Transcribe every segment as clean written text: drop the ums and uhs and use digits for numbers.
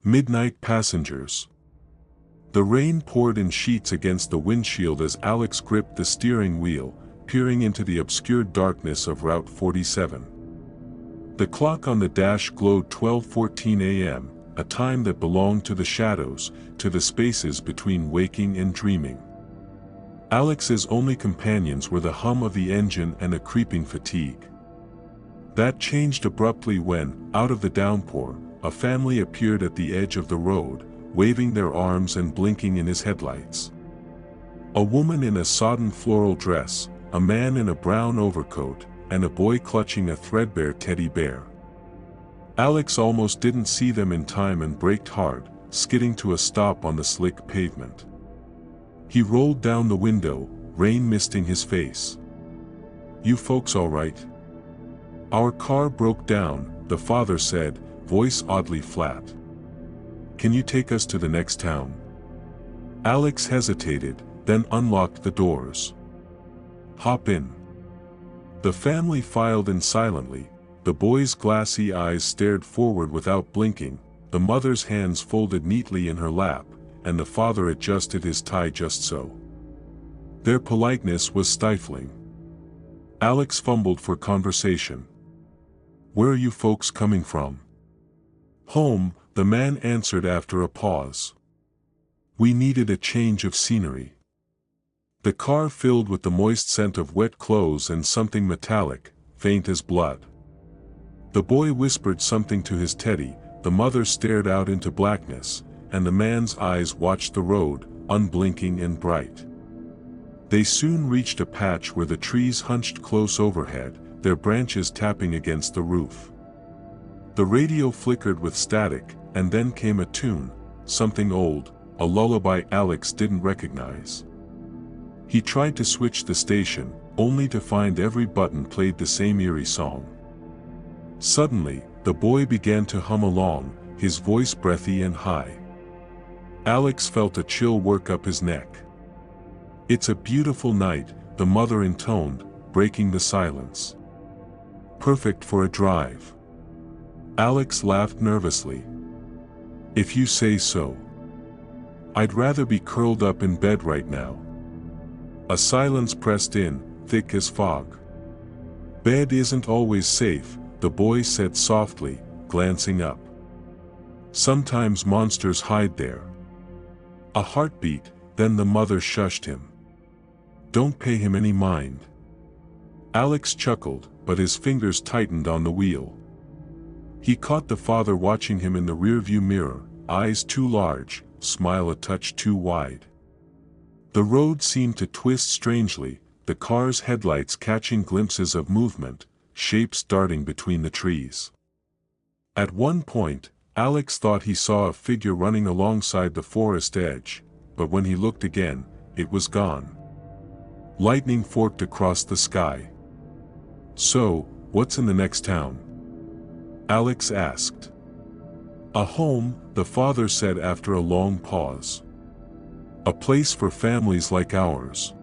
Midnight passengers. The rain poured in sheets against the windshield as Alex gripped the steering wheel, peering into the obscured darkness of Route 47. The clock on the dash glowed 12:14 a.m., a time that belonged to the shadows, to the spaces between waking and dreaming. Alex's only companions were the hum of the engine and a creeping fatigue. That changed abruptly when, out of the downpour, a family appeared at the edge of the road, waving their arms and blinking in his headlights. A woman in a sodden floral dress, a man in a brown overcoat, and a boy clutching a threadbare teddy bear. Alex almost didn't see them in time and braked hard, skidding to a stop on the slick pavement. He rolled down the window, rain misting his face. "You folks all right?" "Our car broke down," the father said, voice oddly flat. "Can you take us to the next town?" Alex hesitated, then unlocked the doors. "Hop in." The family filed in silently. The boy's glassy eyes stared forward without blinking, the mother's hands folded neatly in her lap, and the father adjusted his tie just so. Their politeness was stifling. Alex fumbled for conversation. "Where are you folks coming from?" "Home," the man answered after a pause. "We needed a change of scenery." The car filled with the moist scent of wet clothes and something metallic, faint as blood. The boy whispered something to his teddy, the mother stared out into blackness, and the man's eyes watched the road, unblinking and bright. They soon reached a patch where the trees hunched close overhead, their branches tapping against the roof. The radio flickered with static, and then came a tune, something old, a lullaby Alex didn't recognize. He tried to switch the station, only to find every button played the same eerie song. Suddenly, the boy began to hum along, his voice breathy and high. Alex felt a chill work up his neck. "It's a beautiful night," the mother intoned, breaking the silence. "Perfect for a drive." Alex laughed nervously. "If you say so. I'd rather be curled up in bed right now." A silence pressed in, thick as fog. "Bed isn't always safe," the boy said softly, glancing up. "Sometimes monsters hide there." A heartbeat, then the mother shushed him. "Don't pay him any mind." Alex chuckled, but his fingers tightened on the wheel. He caught the father watching him in the rearview mirror, eyes too large, smile a touch too wide. The road seemed to twist strangely, the car's headlights catching glimpses of movement, shapes darting between the trees. At one point, Alex thought he saw a figure running alongside the forest edge, but when he looked again, it was gone. Lightning forked across the sky. "So, what's in the next town?" Alex asked. "A home," the father said after a long pause. "A place for families like ours."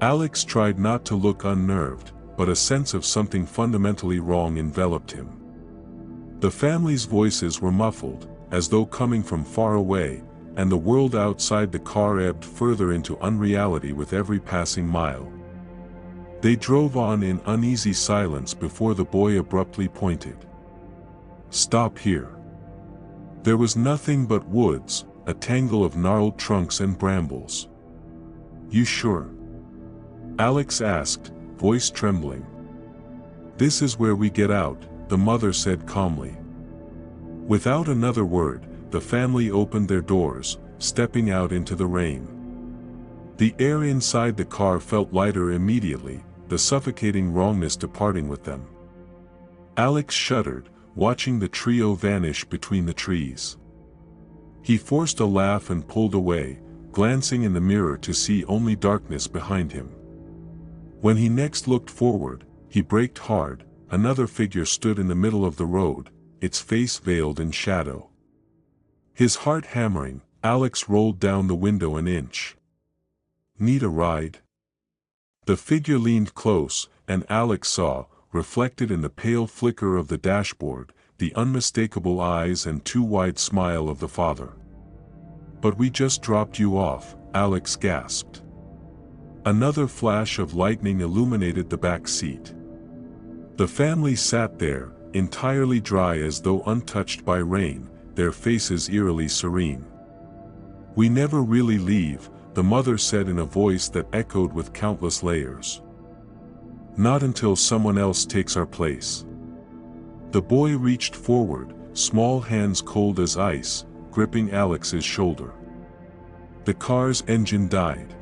Alex tried not to look unnerved, but a sense of something fundamentally wrong enveloped him. The family's voices were muffled, as though coming from far away, and the world outside the car ebbed further into unreality with every passing mile. They drove on in uneasy silence before the boy abruptly pointed. "Stop here." There was nothing but woods, a tangle of gnarled trunks and brambles. "You sure?" Alex asked, voice trembling. "This is where we get out," the mother said calmly. Without another word, the family opened their doors, stepping out into the rain. The air inside the car felt lighter immediately, the suffocating wrongness departing with them. Alex shuddered, watching the trio vanish between the trees. He forced a laugh and pulled away, glancing in the mirror to see only darkness behind him. When he next looked forward, he braked hard. Another figure stood in the middle of the road, its face veiled in shadow. His heart hammering, Alex rolled down the window an inch. "Need a ride?" The figure leaned close, and Alex saw, reflected in the pale flicker of the dashboard, the unmistakable eyes and too wide smile of the father. "But we just dropped you off," Alex gasped. Another flash of lightning illuminated the back seat. The family sat there, entirely dry as though untouched by rain, their faces eerily serene. "We never really leave," the mother said in a voice that echoed with countless layers. "Not until someone else takes our place." The boy reached forward, small hands cold as ice, gripping Alex's shoulder. The car's engine died.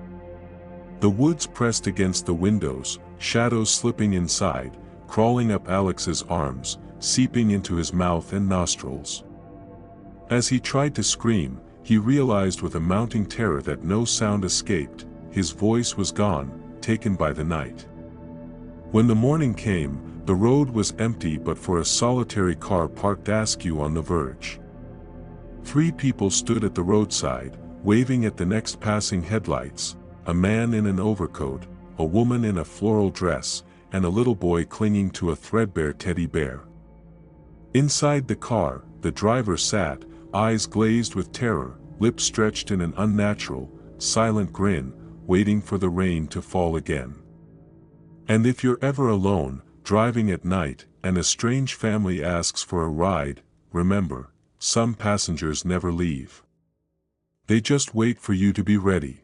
The woods pressed against the windows, shadows slipping inside, crawling up Alex's arms, seeping into his mouth and nostrils. As he tried to scream, he realized with a mounting terror that no sound escaped. His voice was gone, taken by the night. When the morning came, the road was empty but for a solitary car parked askew on the verge. 3 people stood at the roadside, waving at the next passing headlights: a man in an overcoat, a woman in a floral dress, and a little boy clinging to a threadbare teddy bear. Inside the car, the driver sat, eyes glazed with terror, lips stretched in an unnatural, silent grin, waiting for the rain to fall again. And if you're ever alone, driving at night, and a strange family asks for a ride, remember, some passengers never leave. They just wait for you to be ready.